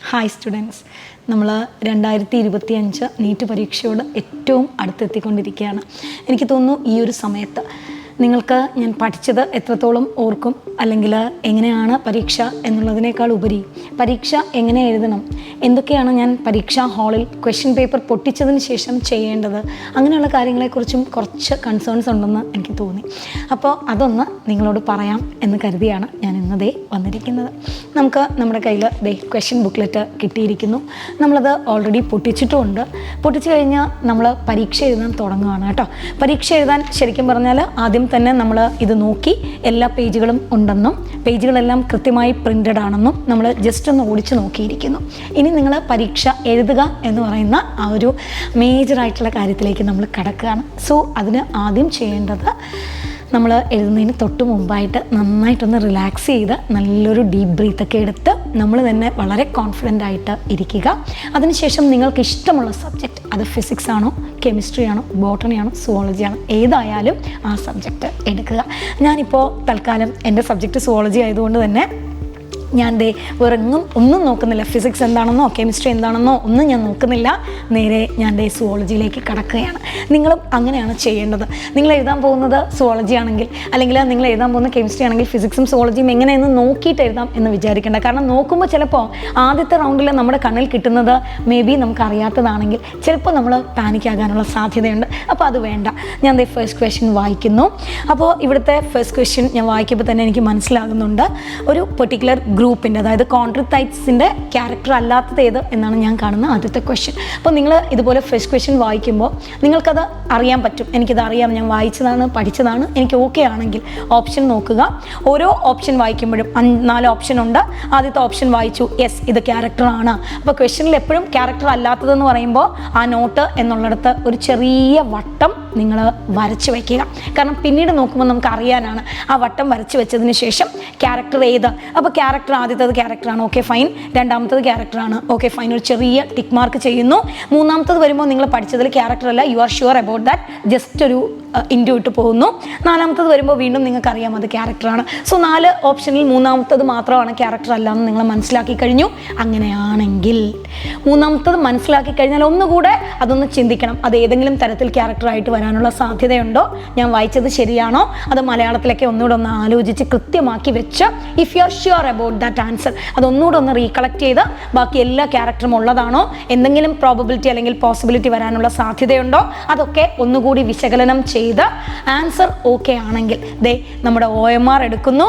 Hi students, നമ്മൾ 2025 NEET പരീക്ഷയോട് ഏറ്റവും അടുത്തെത്തിക്കൊണ്ടിരിക്കുകയാണ്. എനിക്ക് തോന്നുന്നു ഈ ഒരു സമയത്ത് നിങ്ങൾക്ക് ഞാൻ പഠിച്ചത് എത്രത്തോളം ഓർക്കും, അല്ലെങ്കിൽ എങ്ങനെയാണ് പരീക്ഷ എന്നുള്ളതിനേക്കാൾ ഉപരി പരീക്ഷ എങ്ങനെ എഴുതണം, എന്തൊക്കെയാണ് ഞാൻ പരീക്ഷാ ഹാളിൽ ക്വസ്റ്റ്യൻ പേപ്പർ പൊട്ടിച്ചതിന് ശേഷം ചെയ്യേണ്ടത്, അങ്ങനെയുള്ള കാര്യങ്ങളെക്കുറിച്ചും കുറച്ച് കൺസേൺസ് ഉണ്ടെന്ന് എനിക്ക് തോന്നി. അപ്പോൾ അതൊന്ന് നിങ്ങളോട് പറയാം എന്ന് കരുതിയാണ് ഞാൻ ഇന്നതേ വന്നിരിക്കുന്നത്. നമുക്ക് നമ്മുടെ കയ്യിൽ ക്വസ്റ്റ്യൻ ബുക്ക്ലെറ്റ് കിട്ടിയിരിക്കുന്നു. നമ്മളത് ഓൾറെഡി പൊട്ടിച്ചിട്ടുമുണ്ട്. പൊട്ടിച്ചു കഴിഞ്ഞാൽ നമ്മൾ പരീക്ഷ എഴുതാൻ തുടങ്ങുകയാണ് കേട്ടോ. പരീക്ഷ എഴുതാൻ ശരിക്കും പറഞ്ഞാൽ ആദ്യം തന്നെ നമ്മൾ ഇത് നോക്കി എല്ലാ പേജുകളും ഉണ്ടെന്നും പേജുകളെല്ലാം കൃത്യമായി പ്രിൻ്റഡ് ആണെന്നും നമ്മൾ ജസ്റ്റ് ഒന്ന് ഓടിച്ച് നോക്കിയിരിക്കുന്നു. ഇനി നിങ്ങൾ പരീക്ഷ എഴുതുക എന്ന് പറയുന്ന ആ ഒരു മേജറായിട്ടുള്ള കാര്യത്തിലേക്ക് നമ്മൾ കടക്കുകയാണ്. സോ അതിന് ആദ്യം ചെയ്യേണ്ടത്, നമ്മൾ എഴുതുന്നതിന് തൊട്ട് മുമ്പായിട്ട് നന്നായിട്ടൊന്ന് റിലാക്സ് ചെയ്ത് നല്ലൊരു ഡീപ്പ് ബ്രീത്തൊക്കെ എടുത്ത് നമ്മൾ തന്നെ വളരെ കോൺഫിഡൻ്റ് ആയിട്ട് ഇരിക്കുക. അതിനുശേഷം നിങ്ങൾക്ക് ഇഷ്ടമുള്ള സബ്ജക്റ്റ്, അത് ഫിസിക്സ് ആണോ, കെമിസ്ട്രി ആണോ, ബോട്ടണി ആണോ, സുവോളജി ആണോ, ഏതായാലും ആ സബ്ജക്റ്റ് എടുക്കുക. ഞാനിപ്പോൾ തൽക്കാലം എൻ്റെ സബ്ജക്റ്റ് സുവോളജി ആയതുകൊണ്ട് തന്നെ ഞാൻ വേറെങ്ങും ഒന്നും നോക്കുന്നില്ല. ഫിസിക്സ് എന്താണെന്നോ കെമിസ്ട്രി എന്താണെന്നോ ഒന്നും ഞാൻ നോക്കുന്നില്ല. നേരെ ഞാൻ സുവോളജിയിലേക്ക് കടക്കുകയാണ്. നിങ്ങളും അങ്ങനെയാണ് ചെയ്യേണ്ടത്. നിങ്ങൾ എഴുതാൻ പോകുന്നത് സുവോളജി ആണെങ്കിൽ, അല്ലെങ്കിൽ നിങ്ങൾ എഴുതാൻ പോകുന്ന കെമിസ്ട്രി ആണെങ്കിൽ ഫിസിക്സും സുവോളജിയും എങ്ങനെയെന്ന് നോക്കിയിട്ട് എഴുതാം എന്ന് വിചാരിക്കേണ്ട. കാരണം നോക്കുമ്പോൾ ചിലപ്പോൾ ആദ്യത്തെ റൗണ്ടിൽ നമ്മുടെ കണ്ണിൽ കിട്ടുന്നത് മേ ബി നമുക്ക് അറിയാത്തതാണെങ്കിൽ ചിലപ്പോൾ നമ്മൾ പാനിക് ആകാനുള്ള സാധ്യതയുണ്ട്. അപ്പോൾ അത് വേണ്ട. ഞാൻ ഫസ്റ്റ് ക്വസ്റ്റ്യൻ വായിക്കുന്നു. അപ്പോൾ ഇവിടുത്തെ ഫസ്റ്റ് ക്വസ്റ്റ്യൻ ഞാൻ വായിക്കുമ്പോൾ തന്നെ എനിക്ക് മനസ്സിലാകുന്നുണ്ട്, ഒരു പെർട്ടിക്കുലർ ഗ്രൂപ്പിൻ്റെ, അതായത് കോൺട്രിത്തൈറ്റ്സിൻ്റെ ക്യാരക്ടർ അല്ലാത്തത് ഏത് എന്നാണ് ഞാൻ കാണുന്ന ആദ്യത്തെ ക്വസ്റ്റ്യൻ. അപ്പോൾ നിങ്ങൾ ഇതുപോലെ ഫസ്റ്റ് ക്വസ്റ്റ്യൻ വായിക്കുമ്പോൾ നിങ്ങൾക്കത് അറിയാൻ പറ്റും. എനിക്കിത് അറിയാം, ഞാൻ വായിച്ചതാണ്, പഠിച്ചതാണ്, എനിക്ക് ഓക്കെ ആണെങ്കിൽ ഓപ്ഷൻ നോക്കുക. ഓരോ ഓപ്ഷൻ വായിക്കുമ്പോഴും 4 ഓപ്ഷൻ ഉണ്ട്. ആദ്യത്തെ ഓപ്ഷൻ വായിച്ചു, യെസ് ഇത് ക്യാരക്ടറാണ്. അപ്പോൾ ക്വസ്റ്റ്യനിൽ എപ്പോഴും ക്യാരക്ടർ അല്ലാത്തതെന്ന് പറയുമ്പോൾ ആ നോട്ട് എന്നുള്ളിടത്ത് ഒരു ചെറിയ വട്ടം നിങ്ങൾ വരച്ച് വയ്ക്കുക. കാരണം പിന്നീട് നോക്കുമ്പോൾ നമുക്ക് അറിയാനാണ്. ആ വട്ടം വരച്ച് വെച്ചതിന് ശേഷം ക്യാരക്ടർ ഏത്, അപ്പോൾ ക്യാരക്ടർ ആദ്യത്തേത് ക്യാരക്ടറാണ്, ഓക്കെ ഫൈൻ. രണ്ടാമത്തത് ക്യാരക്ടറാണ്, ഓക്കെ ഫൈൻ, ഒരു ചെറിയ ടിക്ക് മാർക്ക് ചെയ്യുന്നു. മൂന്നാമത്തത് വരുമ്പോൾ നിങ്ങൾ പഠിച്ചതിൽ ക്യാരക്ടർ അല്ല, U are sure about that, just ഒരു ഇൻറ്റു ഇട്ട് പോകുന്നു. നാലാമത്തത് വരുമ്പോൾ വീണ്ടും നിങ്ങൾക്ക് അറിയാം അത് ക്യാരക്ടറാണ്. സോ 4 ഓപ്ഷനിൽ മൂന്നാമത്തത് മാത്രമാണ് ക്യാരക്ടർ അല്ല എന്ന് നിങ്ങൾ മനസ്സിലാക്കി കഴിഞ്ഞു. അങ്ങനെയാണെങ്കിൽ മൂന്നാമത്തത് മനസ്സിലാക്കി കഴിഞ്ഞാൽ ഒന്നുകൂടെ അതൊന്ന് ചിന്തിക്കണം, അത് ഏതെങ്കിലും തരത്തിൽ ക്യാരക്ടറായിട്ട് വരാനുള്ള സാധ്യതയുണ്ടോ, ഞാൻ വായിച്ചത് ശരിയാണോ, അത് മലയാളത്തിലൊക്കെ ഒന്നുകൂടെ ഒന്ന് ആലോചിച്ച് കൃത്യമാക്കി വെച്ച് if you are sure about that answer അതൊന്നുകൂടെ ഒന്ന് റീകളക്ട് ചെയ്ത് ബാക്കി എല്ലാ ക്യാരക്ടറും ഉള്ളതാണോ, എന്തെങ്കിലും പ്രോബബിലിറ്റി അല്ലെങ്കിൽ പോസിബിലിറ്റി വരാനുള്ള സാധ്യതയുണ്ടോ, അതൊക്കെ ഒന്നുകൂടി വിശകലനം ചെയ്ത് ആൻസർ ഓക്കെ ആണെങ്കിൽ നമ്മുടെ OMR എടുക്കുന്നു.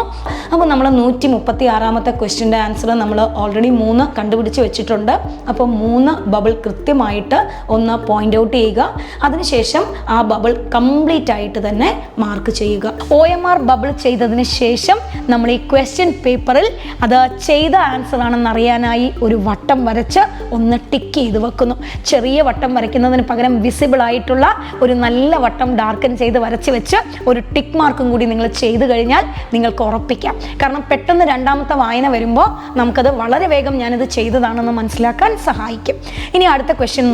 അപ്പോൾ നമ്മൾ 136ാമത്തെ ക്വസ്റ്റ്യൻ്റെ ആൻസർ നമ്മൾ ഓൾറെഡി 3 കണ്ടുപിടിച്ച് വെച്ചിട്ടുണ്ട്. അപ്പോൾ 3 ബബിൾ കൃത്യമായിട്ട് ഒന്ന് പോയിന്റ് ഔട്ട് ചെയ്യുക. അതിനുശേഷം ആ ബബിൾ കംപ്ലീറ്റ് ആയിട്ട് തന്നെ മാർക്ക് ചെയ്യുക. OMR ബബിൾ ചെയ്തതിന് ശേഷം നമ്മൾ ഈ ക്വസ്റ്റ്യൻ പേപ്പറിൽ അത് ചെയ്ത ആൻസർ ആണെന്ന് അറിയാനായി ഒരു വട്ടം വരച്ച് ഒന്ന് ടിക്ക് ചെയ്ത് വെക്കുന്നു. ചെറിയ വട്ടം വരയ്ക്കുന്നതിന് പകരം വിസിബിൾ ആയിട്ടുള്ള ഒരു നല്ല വട്ടം ഡാർക്കൻ ചെയ്ത് വരച്ച് വെച്ച് ഒരു ടിക്ക് മാർക്കും കൂടി നിങ്ങൾ ചെയ്തു കഴിഞ്ഞാൽ നിങ്ങൾക്ക് ഉറപ്പിക്കാം. കാരണം പെട്ടെന്ന് രണ്ടാമത്തെ വായന വരുമ്പോൾ നമുക്കത് വളരെ വേഗം ഞാനിത് ചെയ്തതാണെന്ന് മനസ്സിലാക്കാൻ സഹായിക്കും. ഇനി അടുത്ത ക്വസ്റ്റ്യൻ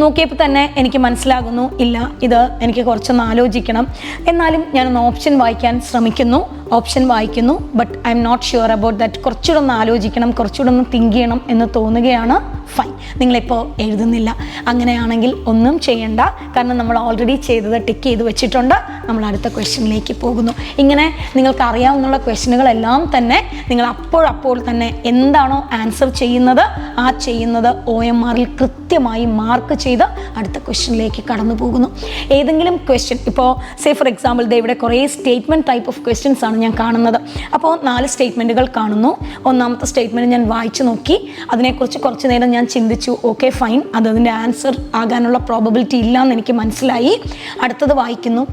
നോക്കിയപ്പോൾ തന്നെ എനിക്ക് മനസ്സിലാകുന്നു, ഇല്ല ഇത് എനിക്ക് കുറച്ചൊന്ന് ആലോചിക്കണം. എന്നാലും ഞാനൊന്ന് ഓപ്ഷൻ വായിക്കാൻ ശ്രമിക്കുന്നു. ഓപ്ഷൻ വായിക്കുന്നു, but I'm not sure about that, കുറച്ചുകൂടെ ഒന്ന് ആലോചിക്കണം, കുറച്ചുകൂടെ ഒന്ന് തിങ്ക് ചെയ്യണം എന്ന് തോന്നുകയാണ്. ഫൈൻ, നിങ്ങളിപ്പോൾ എഴുതുന്നില്ല. അങ്ങനെയാണെങ്കിൽ ഒന്നും ചെയ്യണ്ട, കാരണം നമ്മൾ ഓൾറെഡി ചെയ്തത് ടിക്ക് ചെയ്ത് വെച്ചിട്ടുണ്ട്. നമ്മൾ അടുത്ത ക്വസ്റ്റ്യനിലേക്ക് പോകുന്നു. ഇങ്ങനെ നിങ്ങൾക്ക് അറിയാവുന്ന ക്വസ്റ്റ്യനുകളെല്ലാം തന്നെ നിങ്ങൾ അപ്പോൾ തന്നെ എന്താണോ ആൻസർ ചെയ്യുന്നത് ആ ചെയ്യുന്നത് OMRൽ കൃത്യമായി മാർക്ക് ചെയ്ത് അടുത്ത ക്വസ്റ്റ്യനിലേക്ക് കടന്നു പോകുന്നു. ഏതെങ്കിലും ക്വസ്റ്റ്യൻ, ഇപ്പോൾ സേ ഫോർ എക്സാമ്പിൾ ഇവിടെ കുറേ സ്റ്റേറ്റ്മെൻറ്റ് ടൈപ്പ് ഓഫ് ക്വസ്റ്റ്യൻസ് ആണ് ഞാൻ കാണുന്നത്. അപ്പോൾ 4 സ്റ്റേറ്റ്മെൻറ്റുകൾ കാണുന്നു. ഒന്നാമത്തെ സ്റ്റേറ്റ്മെൻറ്റ് ഞാൻ വായിച്ചു നോക്കി, അതിനെക്കുറിച്ച് കുറച്ച് നേരം ഞാൻ ചിന്തിച്ചു, ഓക്കെ ഫൈൻ, അതിൻ്റെ ആൻസർ ആകാനുള്ള പ്രോബബിലിറ്റി ഇല്ല എന്ന് എനിക്ക് മനസ്സിലായി. അടുത്തത് വായിക്കുന്നു.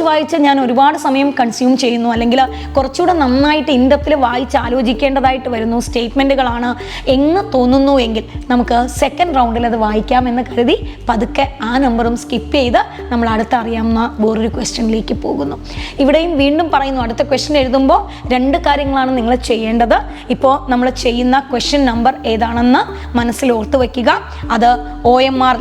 വായിച്ച് ഞാൻ ഒരുപാട് സമയം കൺസ്യൂം ചെയ്യുന്നു, അല്ലെങ്കിൽ കുറച്ചുകൂടെ നന്നായിട്ട് ഇൻഡെപ്തിൽ വായിച്ച് ആലോചിക്കേണ്ടതായിട്ട് വരുന്നു, സ്റ്റേറ്റ്മെൻറ്റുകളാണ് എന്ന് തോന്നുന്നു എങ്കിൽ നമുക്ക് സെക്കൻഡ് റൗണ്ടിൽ അത് വായിക്കാമെന്ന് കരുതി പതുക്കെ ആ നമ്പറും സ്കിപ്പ് ചെയ്ത് നമ്മൾ അടുത്ത അറിയാവുന്ന വേറൊരു ക്വസ്റ്റ്യനിലേക്ക് പോകുന്നു. ഇവിടെയും വീണ്ടും പറയുന്നു, അടുത്ത ക്വസ്റ്റ്യൻ എഴുതുമ്പോൾ 2 കാര്യങ്ങളാണ് നിങ്ങൾ ചെയ്യേണ്ടത്. ഇപ്പോൾ നമ്മൾ ചെയ്യുന്ന ക്വസ്റ്റ്യൻ നമ്പർ ഏതാണെന്ന് മനസ്സിൽ ഓർത്ത് വയ്ക്കുക. അത് OMR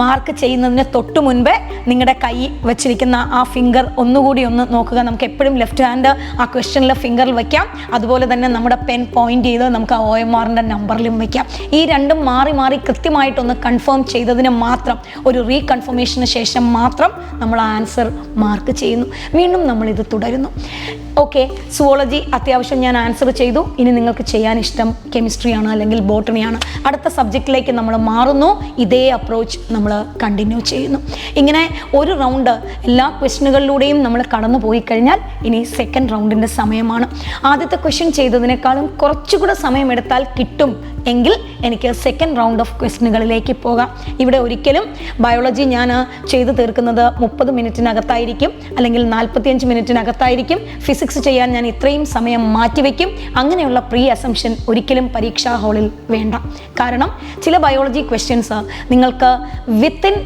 മാർക്ക് ചെയ്യുന്നതിന് തൊട്ട് മുൻപേ നിങ്ങളുടെ കൈ വെച്ചിരിക്കുന്ന ആ ഫിംഗർ ഒന്നുകൂടി ഒന്ന് നോക്കുക. നമുക്ക് എപ്പോഴും ലെഫ്റ്റ് ഹാൻഡ് ആ ക്വസ്റ്റ്യനിലെ ഫിംഗറിൽ വയ്ക്കാം. അതുപോലെ തന്നെ നമ്മുടെ പെൻ പോയിന്റ് ചെയ്ത് നമുക്ക് ആ OMRൻ്റെ നമ്പറിലും വയ്ക്കാം. ഈ രണ്ടും മാറി മാറി കൃത്യമായിട്ടൊന്ന് കൺഫേം ചെയ്തതിന് മാത്രം, ഒരു റീകൺഫർമേഷന് ശേഷം മാത്രം നമ്മൾ ആൻസർ മാർക്ക് ചെയ്യുന്നു. വീണ്ടും നമ്മളിത് തുടരുന്നു. ഓക്കെ, സുവോളജി അത്യാവശ്യം ഞാൻ ആൻസർ ചെയ്തു. ഇനി നിങ്ങൾക്ക് ചെയ്യാൻ ഇഷ്ടം കെമിസ്ട്രിയാണ് അല്ലെങ്കിൽ ബോട്ടണിയാണ്. അടുത്ത സബ്ജക്റ്റിലേക്ക് നമ്മൾ മാറുന്നു. ഇതേ അപ്രോച്ച് നമ്മൾ കണ്ടിന്യൂ ചെയ്യുന്നു. ഇങ്ങനെ ഒരു റൗണ്ട് എല്ലാ ക്വസ്റ്റ്യനുകളിലൂടെയും നമ്മൾ കടന്നു പോയി കഴിഞ്ഞാൽ ഇനി സെക്കൻഡ് റൗണ്ടിൻ്റെ സമയമാണ്. ആദ്യത്തെ ക്വസ്റ്റ്യൻ ചെയ്തതിനേക്കാളും കുറച്ചുകൂടെ സമയമെടുത്താൽ കിട്ടും എങ്കിൽ എനിക്ക് സെക്കൻഡ് റൗണ്ട് ഓഫ് ക്വസ്റ്റ്യനുകളിലേക്ക് പോകാം. ഇവിടെ ഒരിക്കലും ബയോളജി ഞാൻ ചെയ്തു തീർക്കുന്നത് 30 മിനിറ്റിനകത്തായിരിക്കും, അല്ലെങ്കിൽ 45 മിനിറ്റിനകത്തായിരിക്കും. ഫിസിക്സ് ചെയ്യാൻ ഞാൻ ഇത്രയും സമയം മാറ്റിവെക്കും. അങ്ങനെയുള്ള പ്രീ അസംഷൻ ഒരിക്കലും പരീക്ഷാ ഹാളിൽ വേണ്ട. കാരണം ചില ബയോളജി ക്വസ്റ്റ്യൻസ് നിങ്ങൾക്ക് വിത്തിൻ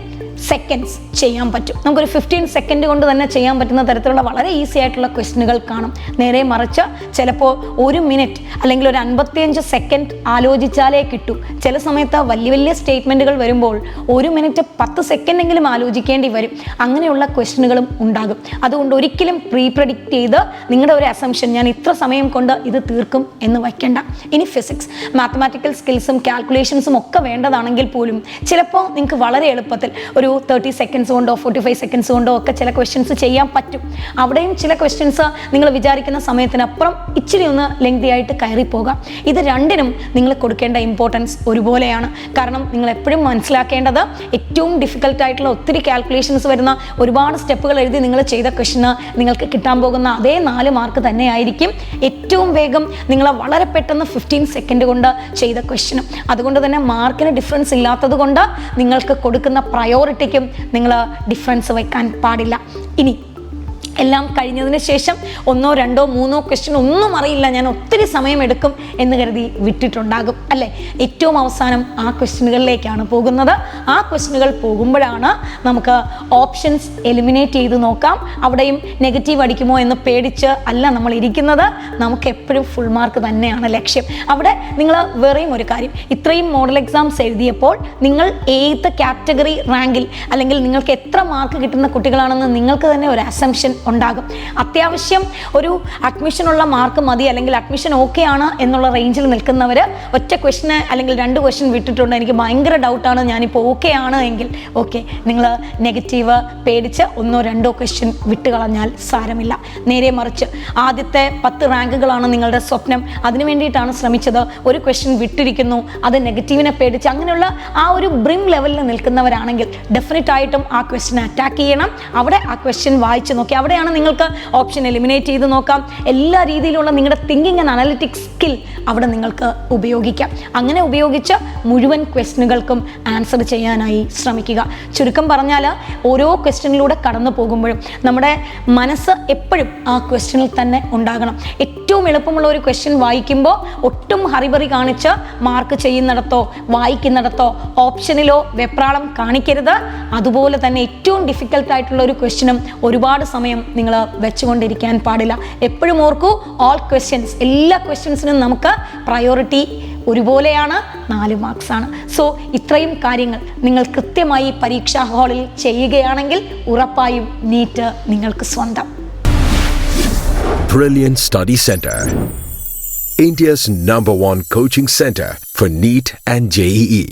സെക്കൻഡ്സ് ചെയ്യാൻ പറ്റും. നമുക്കൊരു 15 സെക്കൻഡ് കൊണ്ട് തന്നെ ചെയ്യാൻ പറ്റുന്ന തരത്തിലുള്ള വളരെ ഈസി ആയിട്ടുള്ള ക്വസ്റ്റ്യനുകൾ കാണും. നേരെ മറിച്ച് ചിലപ്പോൾ 1 മിനിറ്റ് അല്ലെങ്കിൽ ഒരു 55 സെക്കൻഡ് ആലോചിച്ചാലേ കിട്ടൂ. ചില സമയത്ത് വലിയ വലിയ സ്റ്റേറ്റ്മെൻറ്റുകൾ വരുമ്പോൾ 1 മിനിറ്റ് 10 സെക്കൻഡെങ്കിലും ആലോചിക്കേണ്ടി വരും. അങ്ങനെയുള്ള ക്വസ്റ്റ്യനുകളും ഉണ്ടാകും. അതുകൊണ്ട് ഒരിക്കലും പ്രീപ്രഡിക്റ്റ് ചെയ്ത് നിങ്ങളുടെ ഒരു അസംഷൻ ഞാൻ ഇത്ര സമയം കൊണ്ട് ഇത് തീർക്കും എന്ന് വയ്ക്കേണ്ട. ഇനി ഫിസിക്സ്, മാത്തമാറ്റിക്കൽ സ്കിൽസും കാൽക്കുലേഷൻസും ഒക്കെ വേണ്ടതാണെങ്കിൽ പോലും ചിലപ്പോൾ നിങ്ങൾക്ക് വളരെ എളുപ്പത്തിൽ ഒരു 30 സെക്കൻഡ്സ് കൊണ്ടോ 45 സെക്കൻഡ്സ് കൊണ്ടോ ഒക്കെ ചില ക്വസ്റ്റ്യൻസ് ചെയ്യാൻ പറ്റും. അവിടെയും ചില ക്വസ്റ്റ്യൻസ് നിങ്ങൾ വിചാരിക്കുന്ന സമയത്തിനപ്പുറം ഇച്ചിരി ഒന്ന് ലെങ്തി ആയിട്ട് കയറിപ്പോകാം. ഇത് രണ്ടിനും നിങ്ങൾ കൊടുക്കേണ്ട ഇമ്പോർട്ടൻസ് ഒരുപോലെയാണ്. കാരണം നിങ്ങൾ എപ്പോഴും മനസ്സിലാക്കേണ്ടത് ഏറ്റവും ഡിഫിക്കൽട്ടായിട്ടുള്ള ഒത്തിരി കാൽക്കുലേഷൻസ് വരുന്ന ഒരുപാട് സ്റ്റെപ്പുകൾ എഴുതി നിങ്ങൾ ചെയ്ത ക്വസ്റ്റ്യന് നിങ്ങൾക്ക് കിട്ടാൻ പോകുന്ന അതേ 4 മാർക്ക് തന്നെയായിരിക്കും ഏറ്റവും വേഗം നിങ്ങൾ വളരെ പെട്ടെന്ന് 15 സെക്കൻഡ് കൊണ്ട് ചെയ്ത ക്വസ്റ്റ്യനും. അതുകൊണ്ട് തന്നെ മാർക്കിന് ഡിഫറൻസ് ഇല്ലാത്തത് കൊണ്ട് നിങ്ങൾക്ക് കൊടുക്കുന്ന പ്രയോറിറ്റിക്കും നിങ്ങൾ ഡിഫറൻസ് വയ്ക്കാൻ പാടില്ല. ഇനി എല്ലാം കഴിഞ്ഞതിന് ശേഷം 1, 2, 3 ക്വസ്റ്റ്യൻ ഒന്നും അറിയില്ല, ഞാൻ ഒത്തിരി സമയമെടുക്കും എന്ന് കരുതി വിട്ടിട്ടുണ്ടാകും അല്ലേ? ഏറ്റവും അവസാനം ആ ക്വസ്റ്റ്യനുകളിലേക്കാണ് പോകുന്നത്. ആ ക്വസ്റ്റ്യനുകൾ പോകുമ്പോഴാണ് നമുക്ക് ഓപ്ഷൻസ് എലിമിനേറ്റ് ചെയ്ത് നോക്കാം. അവിടെയും നെഗറ്റീവ് അടിക്കുമോ എന്ന് പേടിച്ച് അല്ല നമ്മൾ ഇരിക്കുന്നത്. നമുക്ക് എപ്പോഴും ഫുൾ മാർക്ക് തന്നെയാണ് ലക്ഷ്യം. അവിടെ നിങ്ങൾ വേറെയും ഒരു കാര്യം, ഇത്രയും മോഡൽ എക്സാംസ് എഴുതിയപ്പോൾ നിങ്ങൾ ഏത് കാറ്റഗറി റാങ്കിൽ അല്ലെങ്കിൽ നിങ്ങൾക്ക് എത്ര മാർക്ക് കിട്ടുന്ന കുട്ടികളാണെന്ന് നിങ്ങൾക്ക് തന്നെ ഒരു അസംഷൻ ഉണ്ടാകും. അത്യാവശ്യം ഒരു അഡ്മിഷനുള്ള മാർക്ക് മതി അല്ലെങ്കിൽ അഡ്മിഷൻ ഓക്കെ ആണ് എന്നുള്ള റേഞ്ചിൽ നിൽക്കുന്നവർ ഒറ്റ ക്വസ്റ്റ്യന് അല്ലെങ്കിൽ 2 ക്വസ്റ്റ്യൻ വിട്ടിട്ടുണ്ട്, എനിക്ക് ഭയങ്കര ഡൗട്ടാണ്, ഞാനിപ്പോൾ ഓക്കെ ആണ് എങ്കിൽ ഓക്കെ, നിങ്ങൾ നെഗറ്റീവ് പേടിച്ച് 1, 2 ക്വസ്റ്റ്യൻ വിട്ടുകളഞ്ഞാൽ സാരമില്ല. നേരെ മറിച്ച് ആദ്യത്തെ 10 റാങ്കുകളാണ് നിങ്ങളുടെ സ്വപ്നം, അതിനു വേണ്ടിയിട്ടാണ് ശ്രമിച്ചത്, ഒരു ക്വസ്റ്റ്യൻ വിട്ടിരിക്കുന്നു, അത് നെഗറ്റീവിനെ പേടിച്ച് അങ്ങനെയുള്ള ആ ഒരു ബ്രിം ലെവലിൽ നിൽക്കുന്നവരാണെങ്കിൽ ഡെഫിനറ്റ് ആയിട്ടും ആ ക്വസ്റ്റ്യൻ അറ്റാക്ക് ചെയ്യണം. അവിടെ ആ ക്വസ്റ്റ്യൻ വായിച്ച് നോക്കി അവിടെയാണ് നിങ്ങൾക്ക് ഓപ്ഷൻ എലിമിനേറ്റ് ചെയ്ത് നോക്കാം. എല്ലാ രീതിയിലുള്ള നിങ്ങളുടെ തിങ്കിങ് ആൻഡ് അനലിറ്റിക്സ് സ്കിൽ അവിടെ നിങ്ങൾക്ക് ഉപയോഗിക്കാം. അങ്ങനെ ഉപയോഗിച്ച് മുഴുവൻ ക്വസ്റ്റ്യനുകൾക്കും ആൻസർ ചെയ്യാനായി ശ്രമിക്കുക. ചുരുക്കം പറഞ്ഞാൽ ഓരോ ക്വസ്റ്റ്യനിലൂടെ കടന്നു പോകുമ്പോഴും നമ്മുടെ മനസ്സ് എപ്പോഴും ആ ക്വസ്റ്റ്യനിൽ തന്നെ ഉണ്ടാകണം. ഏറ്റവും എളുപ്പമുള്ള ഒരു ക്വസ്റ്റ്യൻ വായിക്കുമ്പോൾ ഒട്ടും ഹറിബറി കാണിച്ച് മാർക്ക് ചെയ്യുന്നിടത്തോ വായിക്കുന്നിടത്തോ ഓപ്ഷനിലോ വെപ്രാളം കാണിക്കരുത്. അതുപോലെ തന്നെ ഏറ്റവും ഡിഫിക്കൽട്ടായിട്ടുള്ള ഒരു ക്വസ്റ്റ്യനും ഒരുപാട് സമയം നിങ്ങൾ വെച്ചുകൊണ്ടിരിക്കാൻ പാടില്ല. എപ്പോഴും ഓർക്കൂ, ഓൾ ക്വസ്റ്റ്യൻസ്, എല്ലാ ക്വസ്റ്റ്യൻസിനും നമുക്ക് പ്രയോറിറ്റി ഒരുപോലെയാണ്, 4 മാർക്സ് ആണ്. സോ ഇത്രയും കാര്യങ്ങൾ നിങ്ങൾ കൃത്യമായി പരീക്ഷാ ഹാളിൽ ചെയ്യുകയാണെങ്കിൽ ഉറപ്പായും നീറ്റ് നിങ്ങൾക്ക് സ്വന്തം. Brilliant Study Center, India's #1 coaching center for NEET and JEE.